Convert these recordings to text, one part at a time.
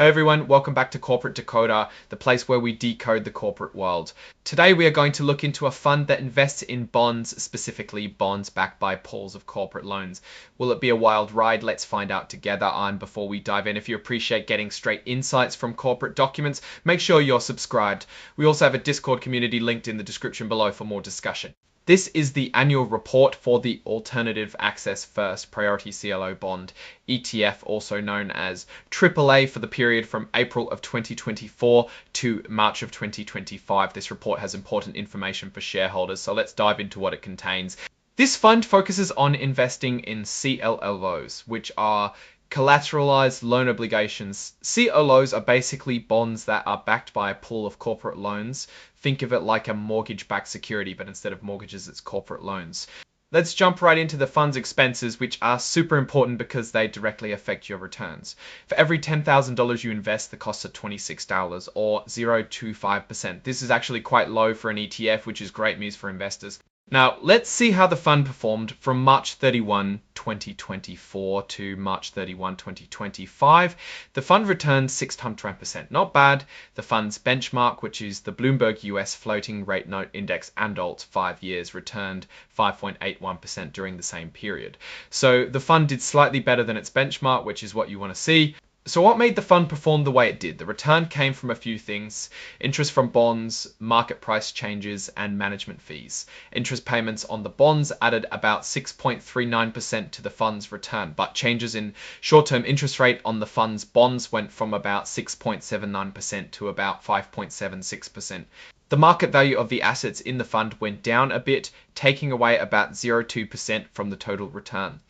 Hey everyone, welcome back to Corporate Decoder, the place where we decode the corporate world. Today we are going to look into a fund that invests in bonds, specifically bonds backed by pools of corporate loans. Will it be a wild ride? Let's find out together. And before we dive in, if you appreciate getting straight insights from corporate documents, make sure you're subscribed. We also have a Discord community linked in the description below for more discussion. This is the annual report for the Alternative Access First Priority CLO Bond ETF, also known as AAA, for the period from April of 2024 to March of 2025. This report has important information for shareholders, so let's dive into what it contains. This fund focuses on investing in CLOs, which are collateralized loan obligations. CLOs are basically bonds that are backed by a pool of corporate loans. Think of it like a mortgage-backed security, but instead of mortgages, it's corporate loans. Let's jump right into the fund's expenses, which are super important because they directly affect your returns. For every $10,000 you invest, the costs are $26 or 0.25%. This is actually quite low for an ETF, which is great news for investors. Now, let's see how the fund performed from March 31, 2024 to March 31, 2025. The fund returned 6.1%. Not bad. The fund's benchmark, which is the Bloomberg US Floating Rate Note Index and Alt 5 years, returned 5.81% during the same period. So the fund did slightly better than its benchmark, which is what you want to see. So what made the fund perform the way it did? The return came from a few things: interest from bonds, market price changes, and management fees. Interest payments on the bonds added about 6.39% to the fund's return, but changes in short-term interest rate on the fund's bonds went from about 6.79% to about 5.76%. The market value of the assets in the fund went down a bit, taking away about 0.02% from the total return.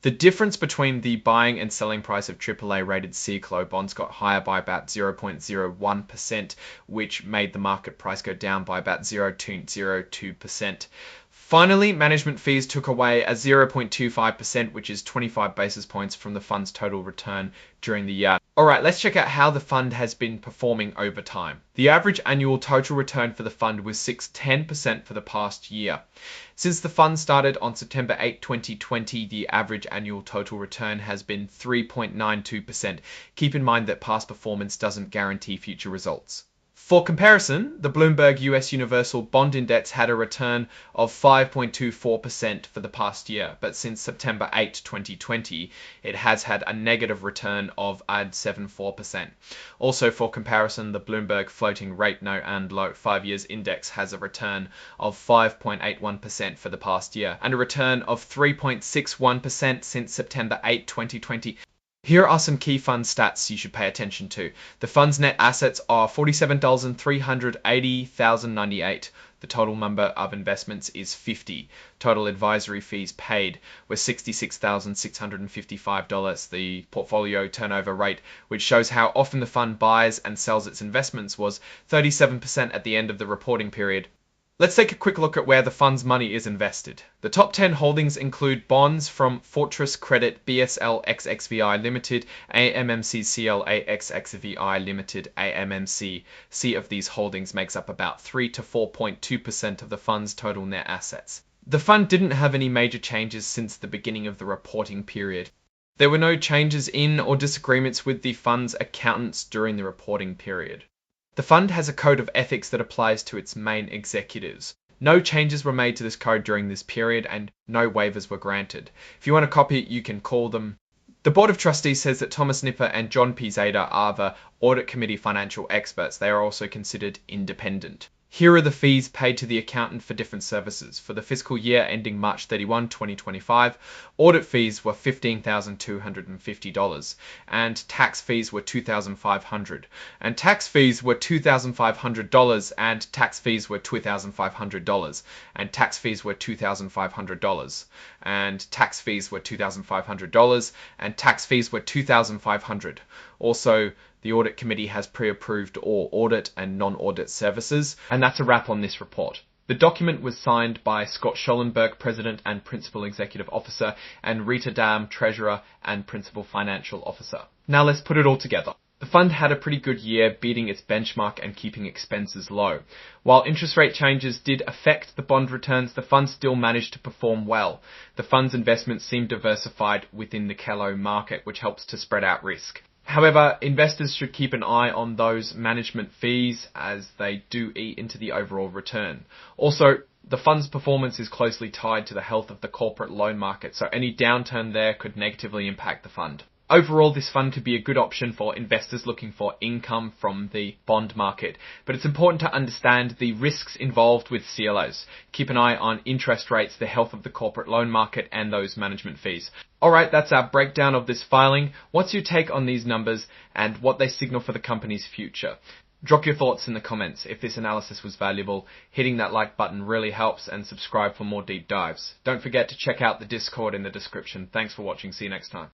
The difference between the buying and selling price of AAA rated CLO bonds got higher by about 0.01%, which made the market price go down by about 0.02%. Finally, management fees took away a 0.25%, which is 25 basis points from the fund's total return during the year. Alright, let's check out how the fund has been performing over time. The average annual total return for the fund was 6.10% for the past year. Since the fund started on September 8, 2020, the average annual total return has been 3.92%. Keep in mind that past performance doesn't guarantee future results. For comparison, the Bloomberg US Universal Bond Index had a return of 5.24% for the past year, but since September 8, 2020, it has had a negative return of 0.74%. Also for comparison, the Bloomberg Floating Rate Note and Low 5 Years Index has a return of 5.81% for the past year, and a return of 3.61% since September 8, 2020. Here are some key fund stats you should pay attention to. The fund's net assets are $47,380,098. The total number of investments is 50. Total advisory fees paid were $66,655. The portfolio turnover rate, which shows how often the fund buys and sells its investments, was 37% at the end of the reporting period. Let's take a quick look at where the fund's money is invested. The top 10 holdings include bonds from Fortress Credit BSL XXVI Limited, AMMC CLA XXVI Limited, AMMC. C of these holdings makes up about 3 to 4.2% of the fund's total net assets. The fund didn't have any major changes since the beginning of the reporting period. There were no changes in or disagreements with the fund's accountants during the reporting period. The fund has a code of ethics that applies to its main executives. No changes were made to this code during this period, and no waivers were granted. If you want a copy, you can call them. The Board of Trustees says that Thomas Nipper and John P. Zada are the Audit Committee financial experts. They are also considered independent. Here are the fees paid to the accountant for different services. For the fiscal year ending March 31, 2025, audit fees were $15,250, and tax fees were $2,500, and tax fees were $2,500, and tax fees were $2,500, and tax fees were $2,500, and tax fees were $2,500, and tax fees were $2,500. Also, the Audit Committee has pre-approved all audit and non-audit services. And that's a wrap on this report. The document was signed by Scott Schollenberg, President and Principal Executive Officer, and Rita Dam, Treasurer and Principal Financial Officer. Now let's put it all together. The fund had a pretty good year, beating its benchmark and keeping expenses low. While interest rate changes did affect the bond returns, the fund still managed to perform well. The fund's investments seem diversified within the CLO market, which helps to spread out risk. However, investors should keep an eye on those management fees as they do eat into the overall return. Also, the fund's performance is closely tied to the health of the corporate loan market, so any downturn there could negatively impact the fund. Overall, this fund could be a good option for investors looking for income from the bond market, but it's important to understand the risks involved with CLOs. Keep an eye on interest rates, the health of the corporate loan market, and those management fees. Alright, that's our breakdown of this filing. What's your take on these numbers and what they signal for the company's future? Drop your thoughts in the comments. If this analysis was valuable, hitting that like button really helps, and subscribe for more deep dives. Don't forget to check out the Discord in the description. Thanks for watching. See you next time.